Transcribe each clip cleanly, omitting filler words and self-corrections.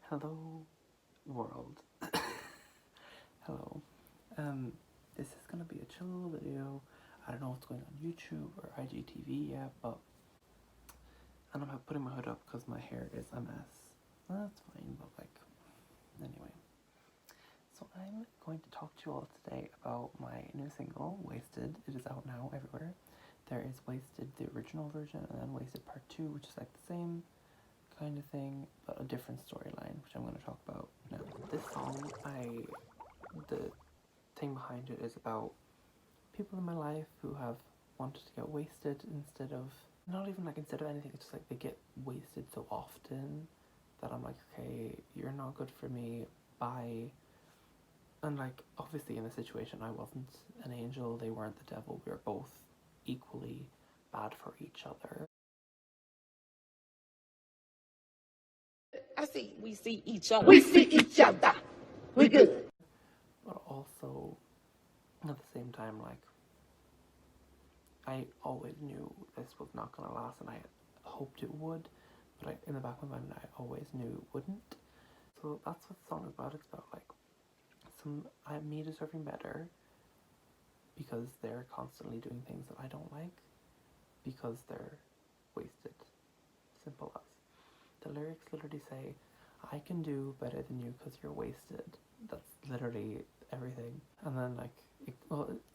Hello, world. Hello. This is gonna be a chill little video. I don't know what's going on YouTube or IGTV yet, and I'm putting my hood up because my hair is a mess. That's fine, but anyway. So I'm going to talk to you all today about my new single, Wasted. It is out now everywhere. There is Wasted, the original version, and then Wasted Part 2, which is like the same kind of thing, but a different storyline, which I'm going to talk about now. This song, the thing behind it is about people in my life who have wanted to get wasted instead of, not even instead of anything, it's just they get wasted so often that I'm like, okay, you're not good for me, bye. And obviously in the situation, I wasn't an angel, they weren't the devil, we were both equally bad for each other. We see each other. We see each other. We good. But also, at the same time, I always knew this was not going to last, and I hoped it would, but in the back of my mind, I always knew it wouldn't. So that's what the song is about. It's about me deserving better because they're constantly doing things that I don't like because they're wasted. Simple as. The lyrics literally say, I can do better than you because you're wasted. That's literally everything. And then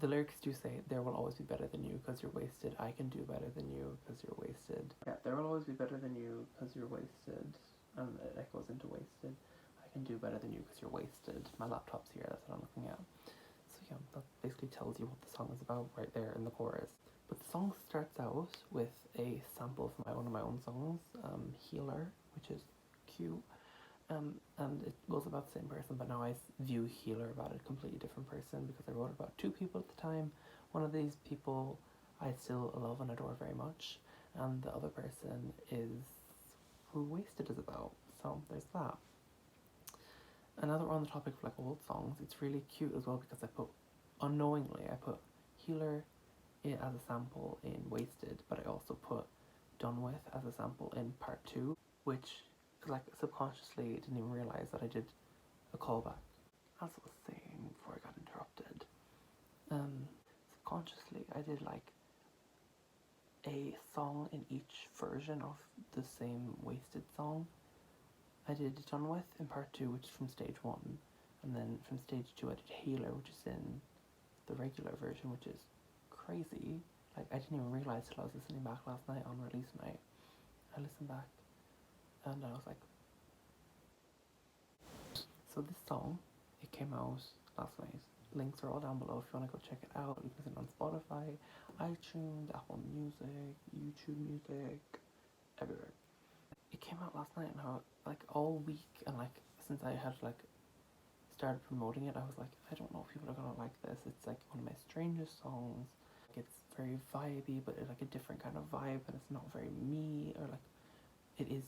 the lyrics do say, there will always be better than you because you're wasted. I can do better than you because you're wasted. Yeah, there will always be better than you because you're wasted. And it echoes into wasted. I can do better than you because you're wasted. My laptop's here, that's what I'm looking at. So yeah, that basically tells you what the song is about right there in the chorus. But the song starts out with a sample from one of my own songs, Healer, which is cute. And it goes about the same person, but now I view Healer about a completely different person because I wrote it about two people at the time. One of these people I still love and adore very much, and the other person is who Wasted is about. So there's that. And now that we're on the topic of old songs, it's really cute as well because unknowingly I put Healer as a sample in Wasted, but I also put Done With as a sample in Part 2, which subconsciously didn't even realise that I did a callback. As I was saying before I got interrupted, subconsciously I did a song in each version of the same Wasted song. I did Done With in Part 2, which is from Stage 1, and then from Stage 2 I did Healer, which is in the regular version, which is crazy. I didn't even realise till I was listening back last night on release night. I listened back and I was like, so this song, it came out last night. Links are all down below if you want to go check it out. You can listen on Spotify, iTunes, Apple Music, YouTube Music, everywhere. It came out last night and all week and since I had started promoting it, I was like, I don't know if people are gonna like this. It's one of my strangest songs. It's very vibey, but it's a different kind of vibe, and it's not very me, or it is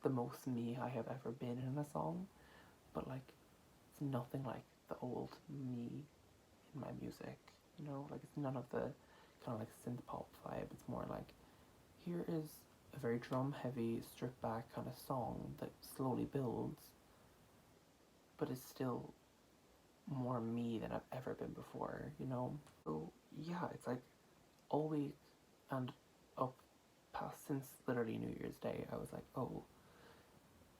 the most me I have ever been in a song, but it's nothing like the old me in my music, it's none of the kind of synth pop vibe. It's more here is a very drum heavy, stripped back kind of song that slowly builds, but it's still more me than I've ever been before, So yeah, it's all week and up past since literally New Year's Day, I was like, oh,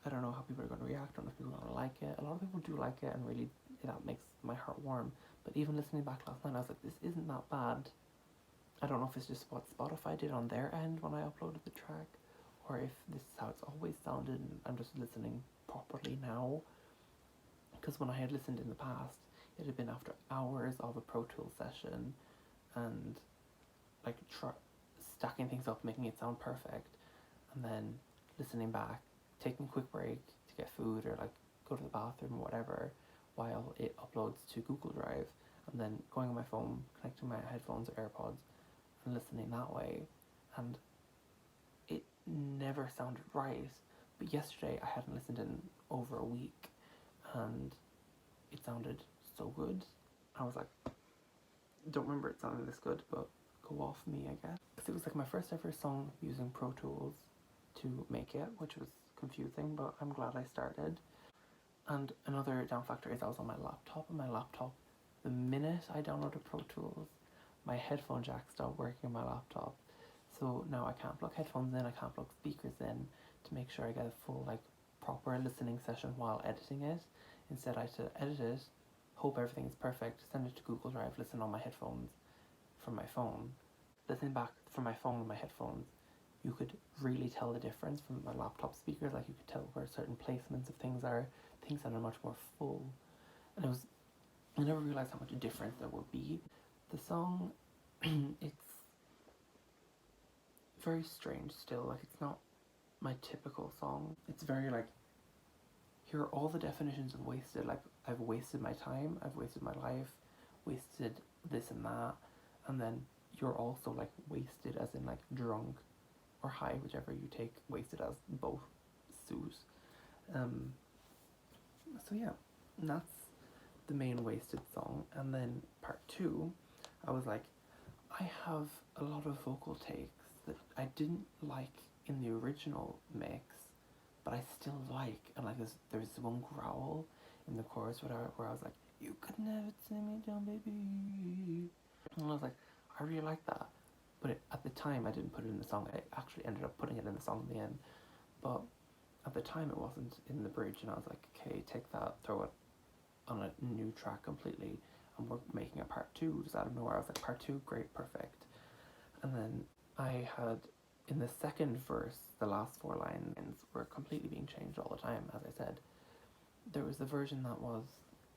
I don't know how people are going to react. I don't know if people are going to like it. A lot of people do like it, and really that makes my heart warm. But even listening back last night, I was like, this isn't that bad. I don't know if it's just what Spotify did on their end when I uploaded the track, or if this is how it's always sounded and I'm just listening properly now. Because when I had listened in the past, it had been after hours of a Pro Tools session and stacking things up, making it sound perfect, and then listening back, taking a quick break to get food or go to the bathroom or whatever while it uploads to Google Drive, and then going on my phone, connecting my headphones or AirPods and listening that way, and it never sounded right. But yesterday I hadn't listened in over a week and it sounded so good. I was like, don't remember it sounding this good, but go off me, I guess. Because it was my first ever song using Pro Tools to make it, which was confusing, but I'm glad I started. And another down factor is I was on my laptop, and my laptop, the minute I downloaded Pro Tools, my headphone jack stopped working on my laptop. So now I can't plug headphones in, I can't plug speakers in to make sure I get a full, like, proper listening session while editing it. Instead, I had to edit it, hope everything is perfect, send it to Google Drive, listen on my headphones from my phone. Listening back from my phone and my headphones, you could really tell the difference from my laptop speakers. Like, you could tell where certain placements of things are. Things sounded much more full. And I never realised how much difference there would be. The song, it's very strange still. Like, it's not my typical song. It's very, like, here are all the definitions of wasted. Like, I've wasted my time, I've wasted my life, wasted this and that. And then you're also, like, wasted as in, like, drunk or high, whichever you take wasted as, both suit. So yeah, and that's the main wasted song. And then part two, I was like, I have a lot of vocal takes that I didn't like in the original mix, but I still like. And like, there's one growl in the chorus where I was like, you could never turn me down, baby. And I was like, I really like that. But at the time, I didn't put it in the song. I actually ended up putting it in the song in the end. But at the time, it wasn't in the bridge. And I was like, okay, take that, throw it on a new track completely. And we're making a part two just out of nowhere. I was like, part two, great, perfect. And then I had, in the second verse, the last four lines were completely being changed all the time, as I said. There was the version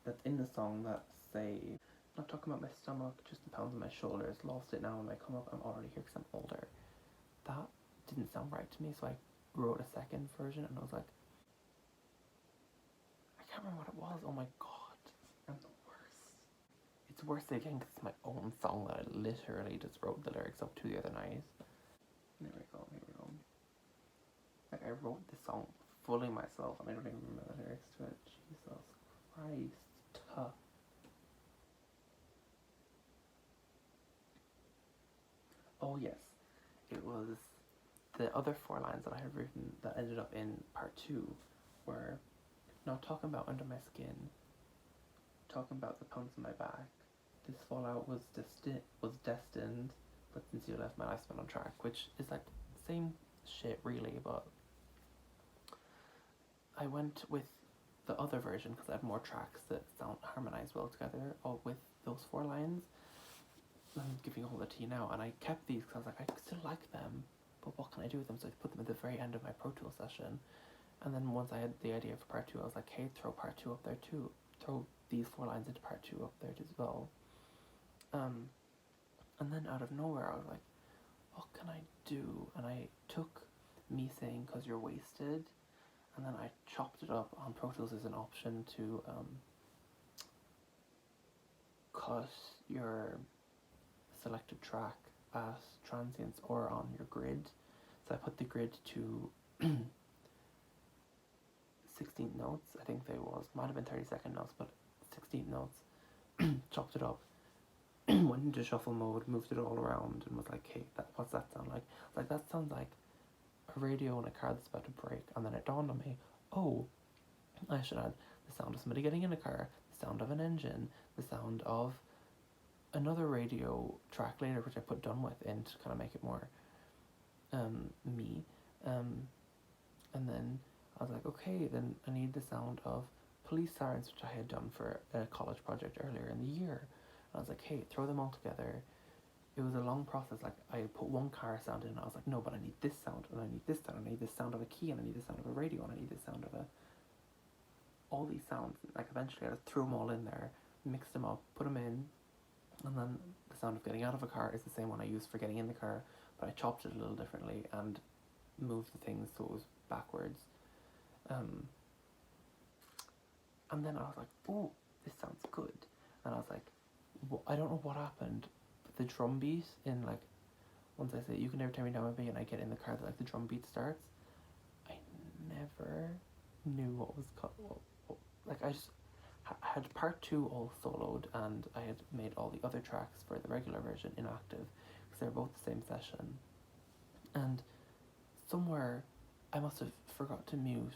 that's in the song that say, not talking about my stomach, just the pounds on my shoulders, lost it now when I come up, I'm already here because I'm older. That didn't sound right to me, so I wrote a second version, and I was like, I can't remember what it was, oh my god, I'm the worst. It's worse again because it's my own song that I literally just wrote the lyrics up to the other night. Here we go. Like, I wrote this song fully myself, and I don't even remember the lyrics to it. Jesus Christ. Oh yes, it was the other four lines that I had written that ended up in part two were not talking about under my skin, talking about the pounds on my back. This fallout was destined, but since you left, my life's been on track, which is like same shit really, but I went with the other version because I had more tracks that sound harmonized well together, all with those four lines. I'm giving all the tea now, and I kept these because I was like, I still like them, but what can I do with them? So I put them at the very end of my Pro Tools session, and then once I had the idea for part two, I was like, hey, throw part two up there too. Throw these four lines into part two up there as well. And then out of nowhere, I was like, what can I do? And I took me saying, cause you're wasted, and then I chopped it up on Pro Tools as an option to cut your selected track at transients or on your grid. So I put the grid to 16 notes, I think they was, might have been 30-second notes, but 16 notes, chopped it up, went into shuffle mode, moved it all around, and was like, hey, what's that sound like? I was like, that sounds like a radio in a car that's about to break. And then it dawned on me, oh, I should add the sound of somebody getting in a car, the sound of an engine, the sound of another radio track later, which I put done with in to kind of make it more me. And then I was like, okay, then I need the sound of police sirens, which I had done for a college project earlier in the year. And I was like, hey, throw them all together. It was a long process. Like, I put one car sound in, and I was like, no, but I need this sound, and I need this sound, and I need this sound of a key, and I need this sound of a radio, and I need this sound of all these sounds. Like, eventually I just threw them all in there, mixed them up, put them in, and then the sound of getting out of a car is the same one I used for getting in the car, but I chopped it a little differently and moved the things so it was backwards. And then I was like, oh, this sounds good. And I was like, I don't know what happened, but the drum beat in, like, once I say, you can never turn me down, baby, and I get in the car, that, like, the drum beat starts, I never knew what was like, I just had part two all soloed, and I had made all the other tracks for the regular version inactive, because they're both the same session. And somewhere I must have forgot to mute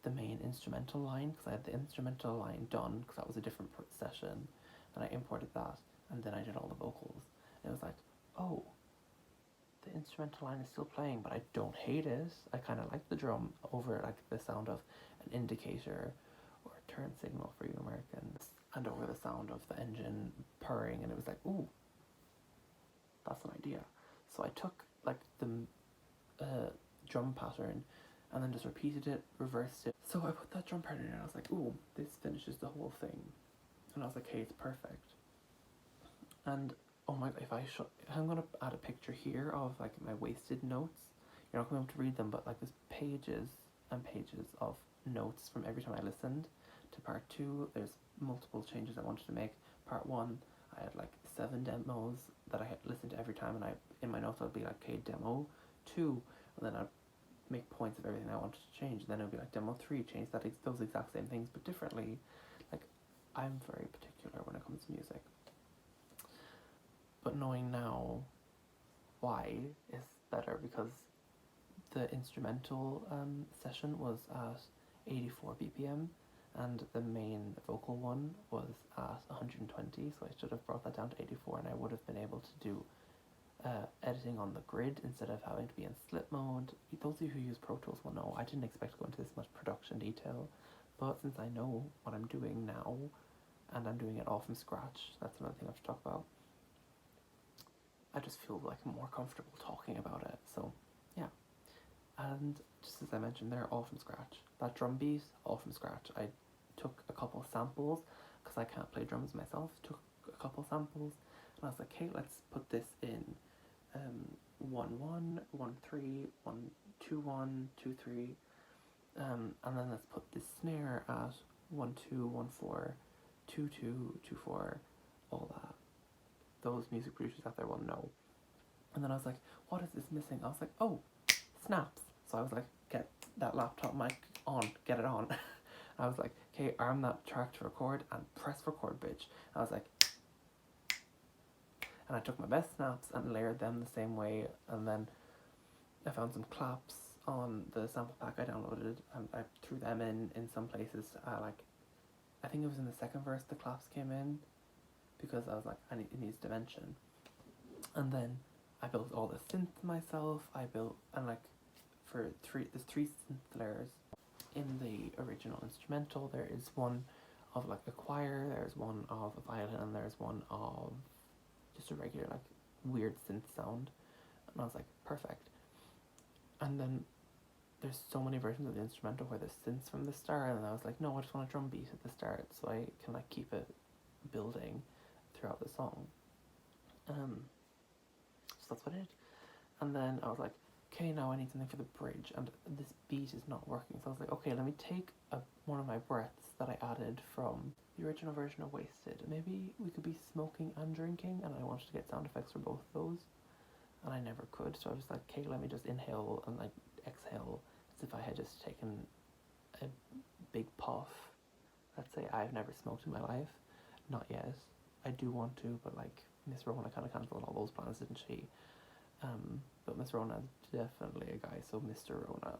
the main instrumental line, because I had the instrumental line done because that was a different session, and I imported that, and then I did all the vocals. And it was like, oh, the instrumental line is still playing, but I don't hate it. I kind of like the drum over like the sound of an indicator or a turn signal for you Americans, and over the sound of the engine purring, and it was like, ooh, that's an idea. So I took like the drum pattern and then just repeated it, reversed it. So I put that drum pattern in and I was like, ooh, this finishes the whole thing. And I was like, hey, it's perfect. And oh my god, if I'm gonna add a picture here of like my wasted notes. You're not gonna be able to read them, but like there's pages and pages of notes from every time I listened to part 2. There's multiple changes I wanted to make. Part 1, I had like 7 demos that I had listened to every time, and in my notes I'd be like, okay, demo 2, and then I'd make points of everything I wanted to change. And then it would be like demo 3, change those exact same things but differently. Like, I'm very particular when it comes to music. But knowing now why is better, because the instrumental session was at 84 BPM and the main vocal one was at 120, so I should have brought that down to 84, and I would have been able to do editing on the grid instead of having to be in slip mode. Those of you who use Pro Tools will know I didn't expect to go into this much production detail, but since I know what I'm doing now and I'm doing it all from scratch, that's another thing I have to talk about. I just feel like I'm more comfortable talking about it, so yeah. And just as I mentioned, they're all from scratch. That drum beat, all from scratch. I took a couple samples, because I can't play drums myself, took a couple samples, and I was like, hey, let's put this in 1 1 1 3 1 2 1 2 3, and then let's put this snare at 1 2 1 4 2 2 2 4, all that. Those music producers out there will know. And then I was like, what is this missing? I was like, oh, snaps. So I was like, get that laptop mic on, get it on. I was like, okay, arm that track to record and press record, bitch. I was like, and I took my best snaps and layered them the same way, and then I found some claps on the sample pack I downloaded, and I threw them in some places. I think it was in the second verse the claps came in, because I was like, it needs dimension. And then I built all the synths myself. There's 3 synth layers. In the original instrumental, there is one of like a choir, there's one of a violin, and there's one of just a regular like weird synth sound. And I was like, perfect. And then there's so many versions of the instrumental where there's synths from the start, and I was like, no, I just want a drum beat at the start so I can like keep it building throughout the song. So that's what I did. And then I was like, okay, now I need something for the bridge, and this beat is not working. So I was like, okay, let me take one of my breaths that I added from the original version of Wasted. Maybe we could be smoking and drinking, and I wanted to get sound effects for both of those, and I never could. So I was like, okay, let me just inhale and like exhale as if I had just taken a big puff. Let's say I've never smoked in my life. Not yet. I do want to, but like Miss Rona kind of cancelled all those plans, didn't she? But Miss Rona is definitely a guy, so Mr. Rona.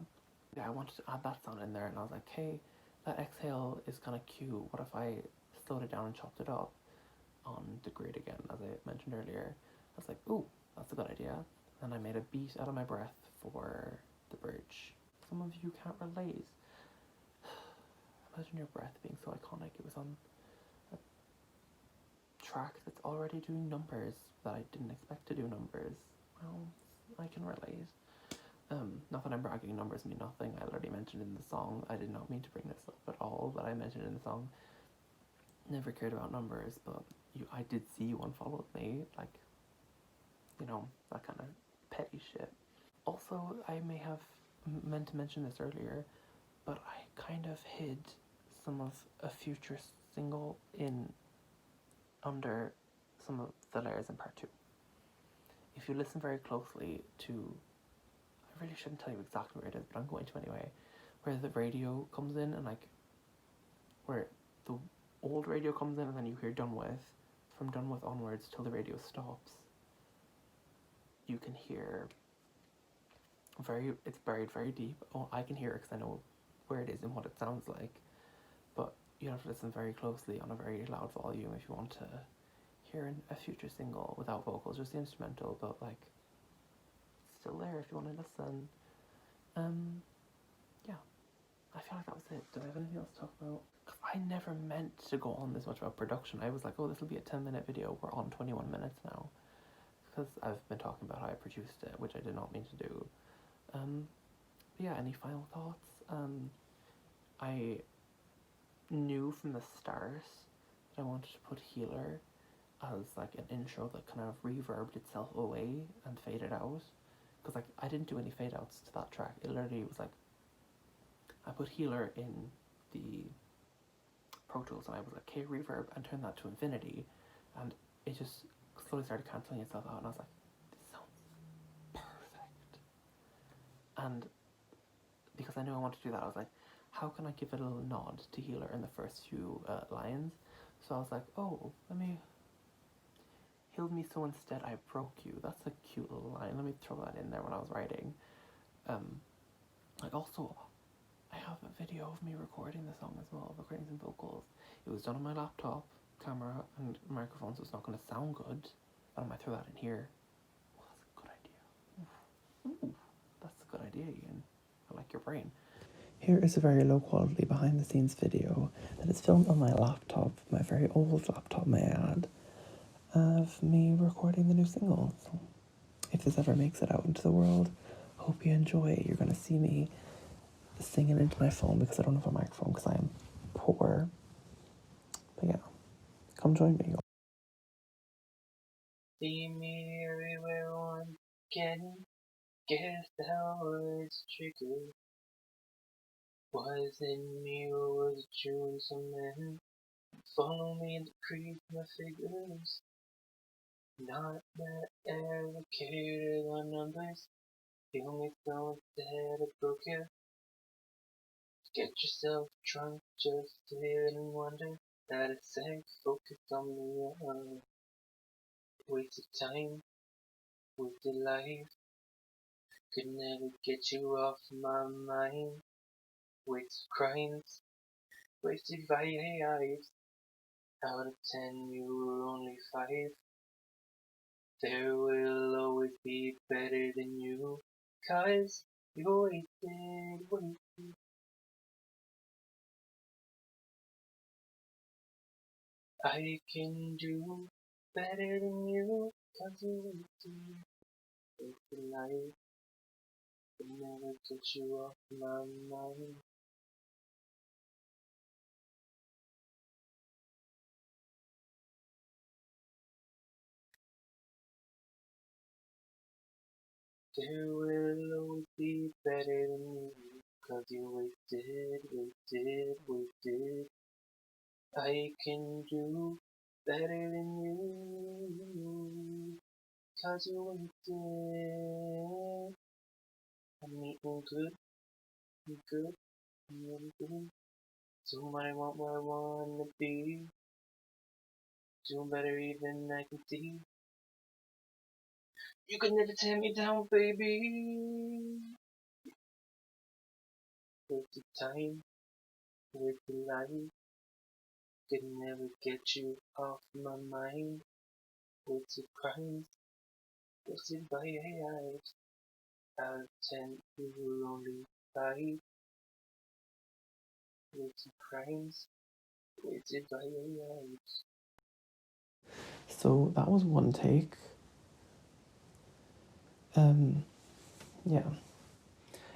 Yeah, I wanted to add that sound in there, and I was like, hey, that exhale is kind of cute. What if I slowed it down and chopped it up on the grid again, as I mentioned earlier? I was like, ooh, that's a good idea. And I made a beat out of my breath for the bridge. Some of you can't relate. Imagine your breath being so iconic. It was on a track that's already doing numbers that I didn't expect to do numbers. Well, I can relate. Not that I'm bragging, numbers mean nothing. I already mentioned in the song. I did not mean to bring this up at all, but I mentioned in the song. Never cared about numbers, but I did see you unfollowed me. Like, that kind of petty shit. Also, I may have meant to mention this earlier, but I kind of hid some of a future single under some of the layers in part 2. If you listen very closely to, I really shouldn't tell you exactly where it is, but I'm going to anyway, where the radio comes in, and like where the old radio comes in and then you hear done with, from done with onwards till the radio stops, you can hear it's buried very deep. Oh, I can hear it because I know where it is and what it sounds like, but you have to listen very closely on a very loud volume if you want to hear a future single without vocals, just the instrumental, but like still there if you want to listen. Um, yeah, I feel like that was it. Do I have anything else to talk about? Because I never meant to go on this much about production. I was like, oh, this will be a 10-minute video. We're on 21 minutes now. Because I've been talking about how I produced it, which I did not mean to do. But yeah, any final thoughts? I knew from the start that I wanted to put Healer as like an intro that kind of reverbed itself away and faded out. Because like I didn't do any fade outs to that track. It literally was like I put Healer in the Pro Tools and I was like, okay, reverb, and turned that to infinity, and it just slowly started cancelling itself out, and I was like, this sounds perfect. And because I knew I wanted to do that, I was like, how can I give it a little nod to Healer in the first few lines? So I was like, oh, let me healed me so instead I broke you. That's a cute little line. Let me throw that in there when I was writing. Like also, I have a video of me recording the song as well, recording some vocals. It was done on my laptop, camera, and microphone, so it's not going to sound good. But I might throw that in here. Oh, that's a good idea. Ooh, that's a good idea, Ian. I like your brain. Here is a very low quality behind the scenes video that is filmed on my laptop, my very old laptop, may I add, of me recording the new single. So if this ever makes it out into the world, hope you enjoy. You're going to see me singing into my phone because I don't have a microphone because I am poor. But yeah, come join me. See me everywhere on getting guess how it's triggered. Was it me or was it you and some men? Follow me and decrease my figures. Not that I ever cared about numbers. Feel me so instead I broke you. Get yourself drunk just to live and wonder that it's safe. Focus on me. Wasted time, wasted life. Could never get you off my mind. Wasted crimes, wasted lives. Out of 10, you were only 5. There will always be better than you. 'Cause you wasted. I can do better than you. 'Cause you wasted life. Could never get you off my mind. There will always be better than you. 'Cause you wasted. I can do better than you. 'Cause you wasted. I'm eating good, I'm good, I'm really good. Somebody want what I wanna be. Doing better even I can see. You could never tear me down, baby. Wasted time, wasted life. Could never get you off my mind. Wasted crimes, wasted by lives. Out of 10, you were only 5. Wasted crimes, wasted by lives. So that was one take. Yeah.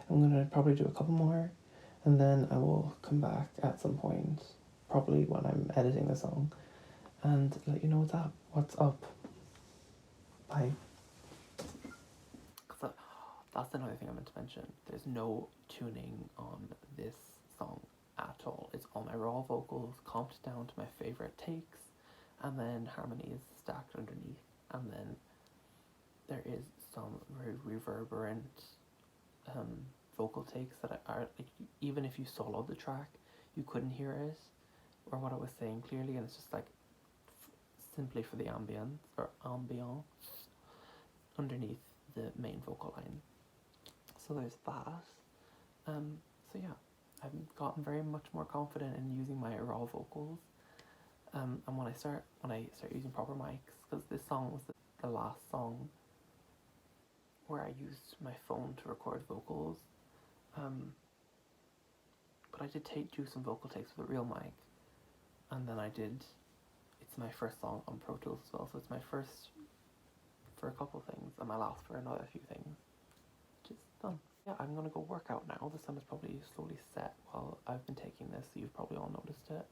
I'm gonna probably do a couple more, and then I will come back at some point, probably when I'm editing the song, and let you know what's up. Bye. So that's another thing I meant to mention. There's no tuning on this song at all. It's all my raw vocals comped down to my favorite takes, and then harmonies stacked underneath, and then there is some very reverberant vocal takes that are like, even if you soloed the track, you couldn't hear it or what I was saying clearly, and it's just like simply for the ambience underneath the main vocal line. So there's that. So yeah, I've gotten very much more confident in using my raw vocals. And when I start using proper mics, because this song was the last song where I used my phone to record vocals. But I did do some vocal takes with a real mic, and then it's my first song on Pro Tools as well, so it's my first for a couple things, and my last for another few things, which is done. Yeah, I'm gonna go work out now. The sun is probably slowly set while I've been taking this, so you've probably all noticed it.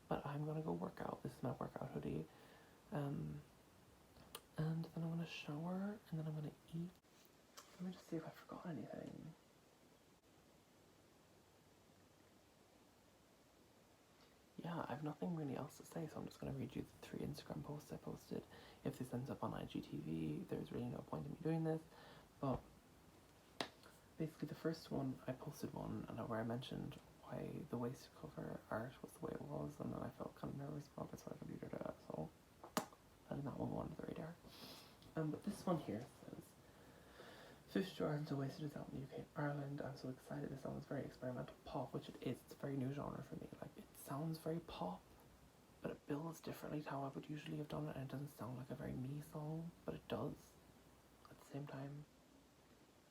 But I'm gonna go work out. This is my workout hoodie. And then I'm gonna shower, and then I'm gonna eat. Let me just see if I forgot anything. Yeah, I have nothing really else to say, so I'm just going to read you the 3 Instagram posts I posted. If this ends up on IGTV, there's really no point in me doing this, but basically the first one, I posted one where I mentioned why the waist cover art was the way it was, and then I felt kind of nervous about it, so I computed it, so letting that one go under the radar. But this one here says, 50 Jordans to Wasted is out in the UK and Ireland. I'm so excited. This song is very experimental pop, which it is. It's a very new genre for me. Like, it sounds very pop, but it builds differently to how I would usually have done it, and it doesn't sound like a very me song, but it does at the same time.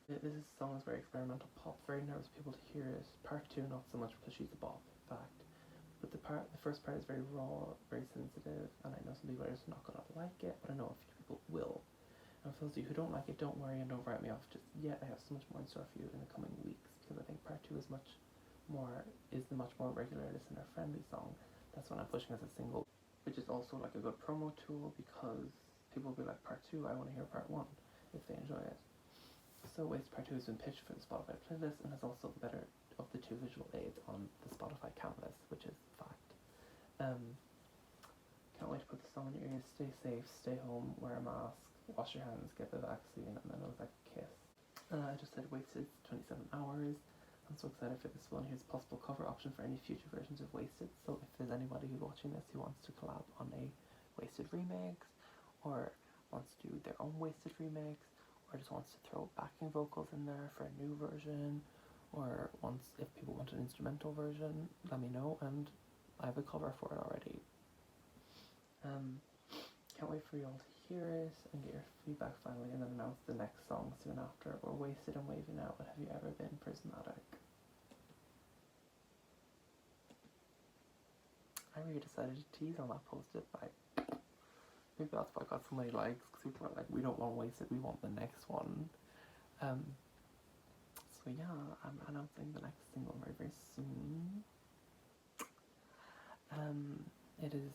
This song is very experimental pop, very nervous people to hear it. Part 2, not so much because she's a bop, in fact. But the first part is very raw, very sensitive, and I know some people are just not gonna like it, but I know a few people will. And for those of you who don't like it, don't worry and don't write me off just yet. I have so much more in store for you in the coming weeks, because I think part 2 is the much more regular listener friendly song. That's when I'm pushing as a single, which is also like a good promo tool, because people will be like, part 2, I want to hear part 1 if they enjoy it. So Waste Part 2 has been pitched for the Spotify playlist and has also the better of the 2 visual aids on the Spotify canvas, which is fact. Can't wait to put the song in your ears. Stay safe, stay home, wear a mask, wash your hands, get the vaccine, and then it was like a kiss. I just said Wasted 27 hours. I'm so excited for this one. Here's a possible cover option for any future versions of Wasted. So if there's anybody who's watching this who wants to collab on a Wasted remix, or wants to do their own Wasted remix, or just wants to throw backing vocals in there for a new version, or if people want an instrumental version, let me know, and I have a cover for it already. Can't wait for you all to hear it and get your feedback finally, and then announce the next song soon after. We're Wasted and Waving Out, but have you ever been prismatic? I really decided to tease on that post it, like, maybe that's why I got so many likes, because people are like, we don't want Wasted, we want the next one. So yeah, I'm announcing the next single very, very soon. It is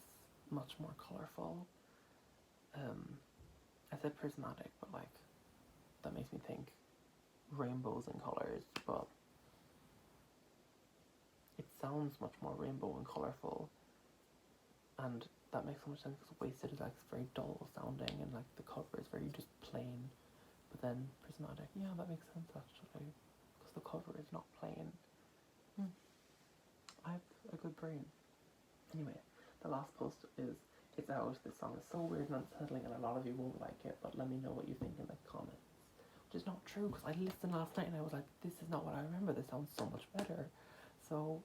much more colourful. I said prismatic, but like, that makes me think rainbows and colours, but it sounds much more rainbow and colourful, and that makes so much sense because Wasted is like very dull sounding, and like the cover is very just plain, but then prismatic, yeah, that makes sense actually, because the cover is not plain. I have a good brain. Anyway, the last post is, it's out, this song is so weird and unsettling and a lot of you won't like it, but let me know what you think in the comments. Which is not true, because I listened last night and I was like, this is not what I remember, this sounds so much better. So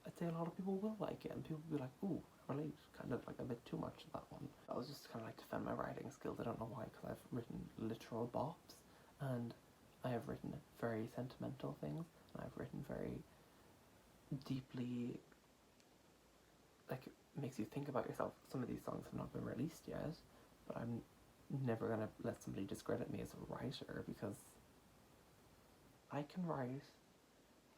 I'd say a lot of people will like it, and people will be like, ooh, I relate kind of like a bit too much to that one. I was just kind of like defend my writing skills. I don't know why, because I've written literal bops, and I have written very sentimental things, and I've written very deeply, like, makes you think about yourself. Some of these songs have not been released yet, but I'm never gonna let somebody discredit me as a writer, because I can write.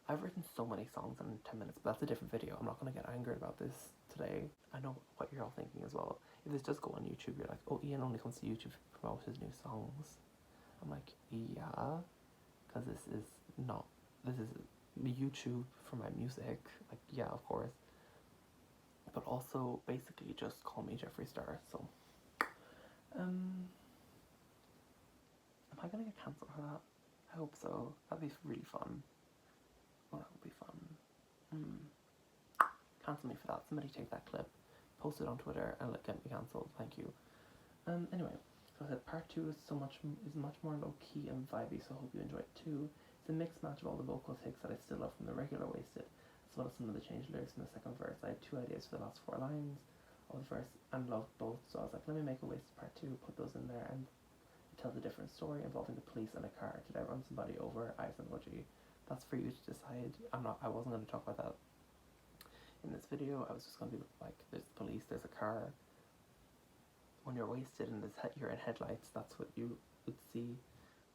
I've written so many songs in 10 minutes, but that's a different video. I'm not gonna get angry about this today. I know what you're all thinking as well. If this does go on YouTube, you're like, oh, Ian only comes to YouTube to promote his new songs. I'm like, yeah, because this is YouTube for my music. Like, yeah, of course. But also, basically, just call me Jeffree Star. So, am I gonna get cancelled for that? I hope so. That'd be really fun. Oh, that would be fun. Cancel me for that. Somebody take that clip, post it on Twitter, and get me cancelled. Thank you. Anyway, so I said part 2 is much more low key and vibey. So I hope you enjoy it too. It's a mixed match of all the vocal takes that I still love from the regular Wasted, as well as some of the changed lyrics in the second verse. I had 2 ideas for the last 4 lines of the verse and loved both, so I was like, let me make a Wasted part 2, put those in there, and it tells a different story involving the police and a car. Did I run somebody over? Eyes emoji. That's for you to decide. I wasn't going to talk about that in this video. I was just going to be like, there's police, there's a car. When you're wasted and you're in headlights, that's what you would see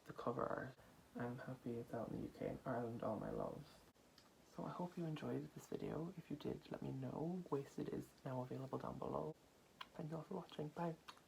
the cover art. I'm happy it's out in the UK and Ireland, all my love. So I hope you enjoyed this video. If you did, let me know. Wasted is now available down below. Thank you all for watching. Bye.